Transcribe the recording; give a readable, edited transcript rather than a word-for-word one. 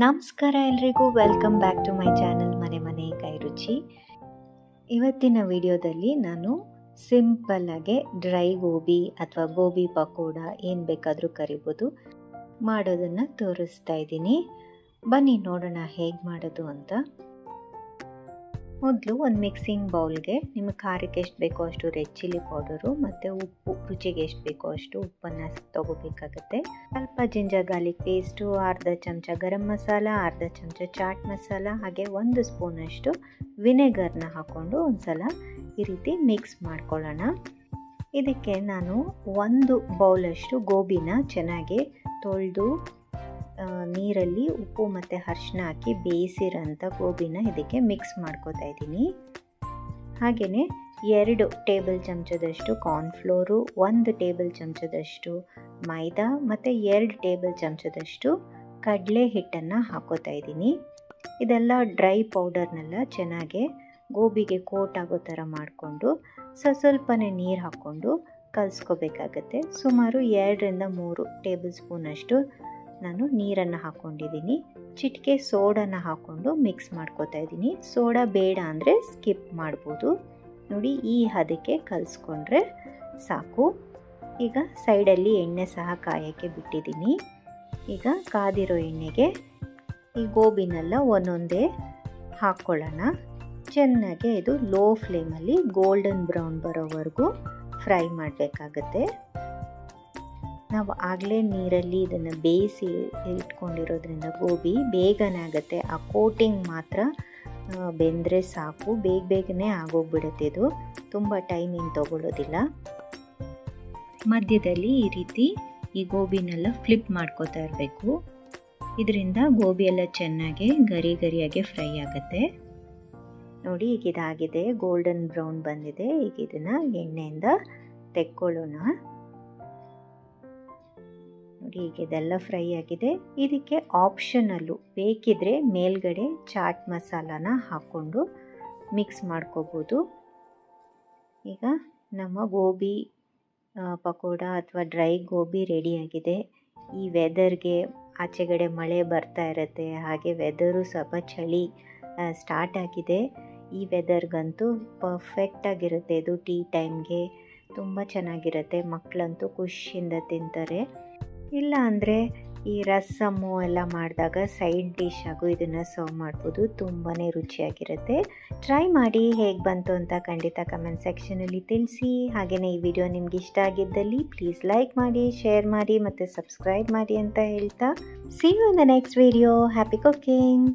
ನಮಸ್ಕಾರ ಎಲ್ರಿಗೂ, welcome back to my channel ಮನೆ ಕೈ ರುಚಿ. ಇವತ್ತಿನ ವಿಡಿಯೋದಲ್ಲಿ ನಾನು ಸಿಂಪಲ್ಲಾಗೆ ಡ್ರೈ ಗೋಬಿ ಅಥವಾ ಗೋಬಿ ಪಕೋಡ ಏನು ಬೇಕಾದರೂ ಕರಿಬೋದು ಮಾಡೋದನ್ನು ತೋರಿಸ್ತಾ ಇದ್ದೀನಿ. ಬನ್ನಿ ನೋಡೋಣ ಹೇಗೆ ಮಾಡೋದು ಅಂತ. ಮೊದಲು ಒಂದು ಮಿಕ್ಸಿಂಗ್ ಬೌಲ್ಗೆ ನಿಮಗೆ ಖಾರಕ್ಕೆ ಎಷ್ಟು ಬೇಕೋ ಅಷ್ಟು ರೆಡ್ ಚಿಲ್ಲಿ ಪೌಡರು ಮತ್ತು ಉಪ್ಪು, ರುಚಿಗೆ ಎಷ್ಟು ಬೇಕೋ ಅಷ್ಟು ಉಪ್ಪನ್ನು ತೊಗೋಬೇಕಾಗತ್ತೆ. ಸ್ವಲ್ಪ ಜಿಂಜರ್ ಗಾರ್ಲಿಕ್ ಪೇಸ್ಟು, ಅರ್ಧ ಚಮಚ ಗರಂ ಮಸಾಲ, ಅರ್ಧ ಚಮಚ ಚಾಟ್ ಮಸಾಲ, ಹಾಗೆ 1 ಸ್ಪೂನಷ್ಟು ವಿನೆಗರ್ನ ಹಾಕ್ಕೊಂಡು ಒಂದು ಸಲ ಈ ರೀತಿ ಮಿಕ್ಸ್ ಮಾಡ್ಕೊಳ್ಳೋಣ. ಇದಕ್ಕೆ ನಾನು 1 ಬೌಲಷ್ಟು ಗೋಬಿನ ಚೆನ್ನಾಗಿ ತೊಳೆದು ನೀರಲ್ಲಿ ಉಪ್ಪು ಮತ್ತು ಅರಿಶಿನ ಹಾಕಿ ಬೇಯಿಸಿರೋಂಥ ಗೋಬಿನ ಇದಕ್ಕೆ ಮಿಕ್ಸ್ ಮಾಡ್ಕೋತಾ ಇದ್ದೀನಿ. ಹಾಗೆಯೇ 2 ಟೇಬಲ್ ಚಮಚದಷ್ಟು ಕಾರ್ನ್ಫ್ಲೋರು, 1 ಟೇಬಲ್ ಚಮಚದಷ್ಟು ಮೈದಾ ಮತ್ತು 2 ಟೇಬಲ್ ಚಮಚದಷ್ಟು ಕಡಲೆ ಹಿಟ್ಟನ್ನು ಹಾಕೋತಾ ಇದ್ದೀನಿ. ಇದೆಲ್ಲ ಡ್ರೈ ಪೌಡರ್ನೆಲ್ಲ ಚೆನ್ನಾಗಿ ಗೋಬಿಗೆ ಕೋಟ್ ಆಗೋ ಥರ ಮಾಡಿಕೊಂಡು ಸ್ವಲ್ಪನೇ ನೀರು ಹಾಕ್ಕೊಂಡು ಕಲಿಸ್ಕೋಬೇಕಾಗತ್ತೆ. ಸುಮಾರು 2-3 ಟೇಬಲ್ ಸ್ಪೂನಷ್ಟು ನಾನು ನೀರನ್ನು ಹಾಕ್ಕೊಂಡಿದ್ದೀನಿ. ಚಿಟಿಕೆ ಸೋಡಾನ ಹಾಕ್ಕೊಂಡು ಮಿಕ್ಸ್ ಮಾಡ್ಕೋತಾ ಇದ್ದೀನಿ. ಸೋಡಾ ಬೇಡ ಅಂದರೆ ಸ್ಕಿಪ್ ಮಾಡ್ಬೋದು. ನೋಡಿ, ಈ ಹದಕ್ಕೆ ಕಲಿಸ್ಕೊಂಡ್ರೆ ಸಾಕು. ಈಗ ಸೈಡಲ್ಲಿ ಎಣ್ಣೆ ಸಹ ಕಾಯೋಕ್ಕೆ ಬಿಟ್ಟಿದ್ದೀನಿ. ಈಗ ಕಾದಿರೋ ಎಣ್ಣೆಗೆ ಈ ಗೋಬಿನೆಲ್ಲ ಒಂದೊಂದೇ ಹಾಕ್ಕೊಳ್ಳೋಣ. ಚೆನ್ನಾಗಿ ಇದು ಲೋ ಫ್ಲೇಮಲ್ಲಿ ಗೋಲ್ಡನ್ ಬ್ರೌನ್ ಬರೋವರೆಗೂ ಫ್ರೈ ಮಾಡಬೇಕಾಗತ್ತೆ. ನಾವು ಆಗಲೇ ನೀರಲ್ಲಿ ಇದನ್ನು ಬೇಯಿಸಿ ಇಟ್ಕೊಂಡಿರೋದ್ರಿಂದ ಗೋಬಿ ಬೇಗನೆ ಆಗುತ್ತೆ. ಆ ಕೋಟಿಂಗ್ ಮಾತ್ರ ಬೆಂದರೆ ಸಾಕು, ಬೇಗನೆ ಆಗೋಗ್ಬಿಡುತ್ತೆ. ಇದು ತುಂಬ ಟೈಮ್ ಏನು ತೊಗೊಳ್ಳೋದಿಲ್ಲ. ಮಧ್ಯದಲ್ಲಿ ಈ ರೀತಿ ಈ ಗೋಬಿನೆಲ್ಲ ಫ್ಲಿಪ್ ಮಾಡ್ಕೋತಾ ಇರಬೇಕು. ಇದರಿಂದ ಗೋಬಿ ಎಲ್ಲ ಚೆನ್ನಾಗಿ ಗರಿಯಾಗಿ ಫ್ರೈ ಆಗುತ್ತೆ. ನೋಡಿ, ಈಗ ಇದಾಗಿದೆ, ಗೋಲ್ಡನ್ ಬ್ರೌನ್ ಬಂದಿದೆ. ಈಗ ಇದನ್ನು ಎಣ್ಣೆಯಿಂದ ತೆಕ್ಕೊಳ್ಳೋಣ. ನೋಡಿ, ಈಗ ಇದೆಲ್ಲ ಫ್ರೈ ಆಗಿದೆ. ಇದಕ್ಕೆ ಆಪ್ಷನಲ್ಲು ಬೇಕಿದ್ರೆ ಮೇಲ್ಗಡೆ ಚಾಟ್ ಮಸಾಲಾನ ಹಾಕ್ಕೊಂಡು ಮಿಕ್ಸ್ ಮಾಡ್ಕೋಬೋದು. ಈಗ ನಮ್ಮ ಗೋಬಿ ಪಕೋಡ ಅಥವಾ ಡ್ರೈ ಗೋಬಿ ರೆಡಿಯಾಗಿದೆ. ಈ ವೆದರ್ಗೆ ಆಚೆಗಡೆ ಮಳೆ ಬರ್ತಾ ಇರುತ್ತೆ, ಹಾಗೆ ವೆದರು ಸ್ವಲ್ಪ ಚಳಿ ಸ್ಟಾರ್ಟ್ ಆಗಿದೆ. ಈ ವೆದರ್ಗಂತೂ ಪರ್ಫೆಕ್ಟಾಗಿರುತ್ತೆ. ಇದು ಟೀ ಟೈಮ್ಗೆ ತುಂಬ ಚೆನ್ನಾಗಿರುತ್ತೆ. ಮಕ್ಕಳಂತೂ ಖುಷಿಯಿಂದ ತಿಂತಾರೆ. ಇಲ್ಲ ಅಂದರೆ ಈ ರಸಮ್ಮು ಎಲ್ಲ ಮಾಡಿದಾಗ ಸೈಡ್ ಡಿಶ್ ಆಗು ಇದನ್ನು ಸರ್ವ್ ಮಾಡ್ಬೋದು. ತುಂಬಾ ರುಚಿಯಾಗಿರುತ್ತೆ. ಟ್ರೈ ಮಾಡಿ, ಹೇಗೆ ಬಂತು ಅಂತ ಖಂಡಿತ ಕಮೆಂಟ್ ಸೆಕ್ಷನಲ್ಲಿ ತಿಳಿಸಿ. ಹಾಗೆಯೇ ಈ ವಿಡಿಯೋ ನಿಮ್ಗೆ ಇಷ್ಟ ಆಗಿದ್ದಲ್ಲಿ ಪ್ಲೀಸ್ ಲೈಕ್ ಮಾಡಿ, ಶೇರ್ ಮಾಡಿ ಮತ್ತು ಸಬ್ಸ್ಕ್ರೈಬ್ ಮಾಡಿ ಅಂತ ಹೇಳ್ತಾ, see you in the next video. Happy cooking.